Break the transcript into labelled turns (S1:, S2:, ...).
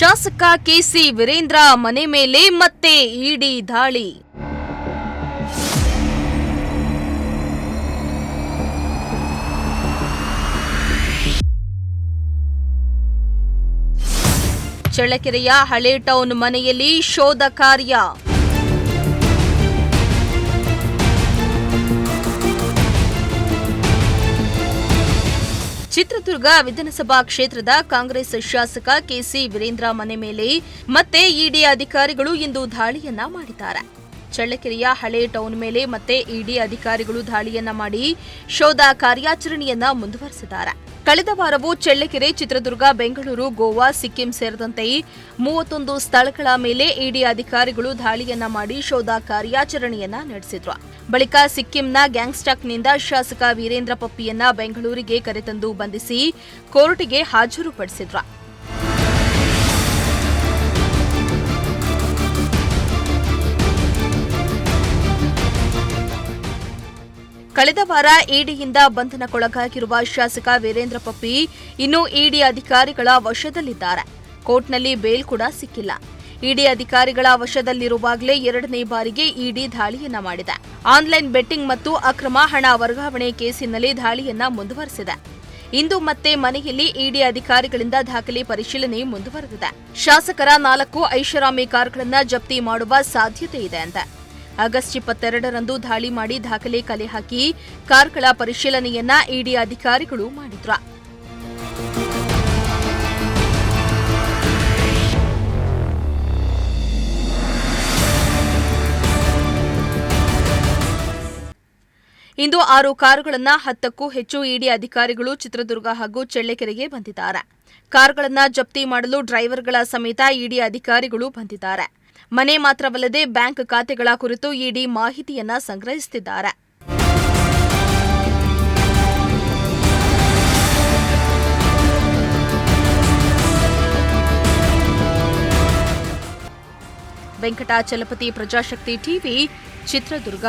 S1: ಶಾಸಕ ಕೆಸಿ ವೀರೇಂದ್ರ ಮನೆ ಮೇಲೆ ಮತ್ತೆ ಇಡಿ ದಾಳಿ. ಚಳ್ಳಕೆರೆಯ ಹಳೆ ಟೌನ್ ಮನೆಯಲ್ಲಿ ಶೋಧ ಕಾರ್ಯ. ಚಿತ್ರದುರ್ಗ ವಿಧಾನಸಭಾ ಕ್ಷೇತ್ರದ ಕಾಂಗ್ರೆಸ್ ಶಾಸಕ ಕೆಸಿ ವೀರೇಂದ್ರ ಮನೆ ಮೇಲೆ ಮತ್ತೆ ಇಡಿ ಅಧಿಕಾರಿಗಳು ಇಂದು ದಾಳಿಯನ್ನ ಮಾಡಿದ್ದಾರೆ. ಚಳ್ಳಕೆರೆಯ ಹಳೆ ಟೌನ್ ಮೇಲೆ ಮತ್ತೆ ಇಡಿ ಅಧಿಕಾರಿಗಳು ದಾಳಿಯನ್ನ ಮಾಡಿ ಶೋಧ ಕಾರ್ಯಾಚರಣೆಯನ್ನ ಮುಂದುವರೆಸಿದ್ದಾರೆ. ಕಳೆದ ವಾರವೂ ಚಳ್ಳಕೆರೆ, ಚಿತ್ರದುರ್ಗ, ಬೆಂಗಳೂರು, ಗೋವಾ, ಸಿಕ್ಕಿಂ ಸೇರಿದಂತೆ 31 ಸ್ಥಳಗಳ ಮೇಲೆ ಇಡಿ ಅಧಿಕಾರಿಗಳು ದಾಳಿಯನ್ನ ಮಾಡಿ ಶೋಧ ಕಾರ್ಯಾಚರಣೆಯನ್ನ ನಡೆಸಿದ್ರು. ಬಳಿಕ ಸಿಕ್ಕಿಂನ ಗ್ಯಾಂಗ್ಸ್ಟಾಕ್ನಿಂದ ಶಾಸಕ ವೀರೇಂದ್ರ ಪಪ್ಪಿಯನ್ನ ಬೆಂಗಳೂರಿಗೆ ಕರೆತಂದು ಬಂಧಿಸಿ ಕೋರ್ಟ್ಗೆ ಹಾಜರುಪಡಿಸಿದ್ರು. ಕಳೆದ ವಾರ ಇಡಿಯಿಂದ ಬಂಧನಕ್ಕೊಳಗಾಗಿರುವ ಶಾಸಕ ವೀರೇಂದ್ರ ಪಪ್ಪಿ ಇನ್ನು ಇಡಿ ಅಧಿಕಾರಿಗಳ ವಶದಲ್ಲಿದ್ದಾರೆ. ಕೋರ್ಟ್ನಲ್ಲಿ ಬೇಲ್ ಕೂಡ ಸಿಕ್ಕಿಲ್ಲ. ಇಡಿ ಅಧಿಕಾರಿಗಳ ವಶದಲ್ಲಿರುವಾಗಲೇ 2ನೇ ಬಾರಿಗೆ ಇಡಿ ದಾಳಿಯನ್ನ ಮಾಡಿದೆ. ಆನ್ಲೈನ್ ಬೆಟ್ಟಿಂಗ್ ಮತ್ತು ಅಕ್ರಮ ಹಣ ವರ್ಗಾವಣೆ ಕೇಸಿನಲ್ಲಿ ದಾಳಿಯನ್ನ ಮುಂದುವರೆಸಿದೆ. ಇಂದು ಮತ್ತೆ ಮನೆಯಲ್ಲಿ ಇಡಿ ಅಧಿಕಾರಿಗಳಿಂದ ದಾಖಲೆ ಪರಿಶೀಲನೆ ಮುಂದುವರೆದಿದೆ. ಶಾಸಕರ 4 ಐಷಾರಾಮಿ ಕಾರುಗಳನ್ನು ಜಪ್ತಿ ಮಾಡುವ ಸಾಧ್ಯತೆ ಇದೆ ಅಂತ ಆಗಸ್ಟ್ 22ರಂದು ದಾಳಿ ಮಾಡಿ ದಾಖಲೆ ಕಲೆ ಹಾಕಿ ಕಾರ್ಗಳ ಪರಿಶೀಲನೆಯನ್ನ ಇಡಿ ಅಧಿಕಾರಿಗಳು ಮಾಡಿದ್ರು. ಇಂದು 6 ಕಾರುಗಳನ್ನು 10ಕ್ಕೂ ಹೆಚ್ಚು ಇಡಿ ಅಧಿಕಾರಿಗಳು ಚಿತ್ರದುರ್ಗ ಹಾಗೂ ಚಳ್ಳಕೆರೆಗೆ ಬಂದಿದ್ದಾರೆ. ಕಾರುಗಳನ್ನು ಜಪ್ತಿ ಮಾಡಲು ಡ್ರೈವರ್ಗಳ ಸಮೇತ ಇಡಿ ಅಧಿಕಾರಿಗಳು ಬಂದಿದ್ದಾರೆ. ಮನೆ ಮಾತ್ರವಲ್ಲದೆ ಬ್ಯಾಂಕ್ ಖಾತೆಗಳ ಕುರಿತು ಇಡಿ ಮಾಹಿತಿಯನ್ನ ಸಂಗ್ರಹಿಸುತ್ತಿದ್ದಾರೆ. ವೆಂಕಟಾಚಲಪತಿ, ಪ್ರಜಾಶಕ್ತಿ ಟಿವಿ, ಚಿತ್ರದುರ್ಗ.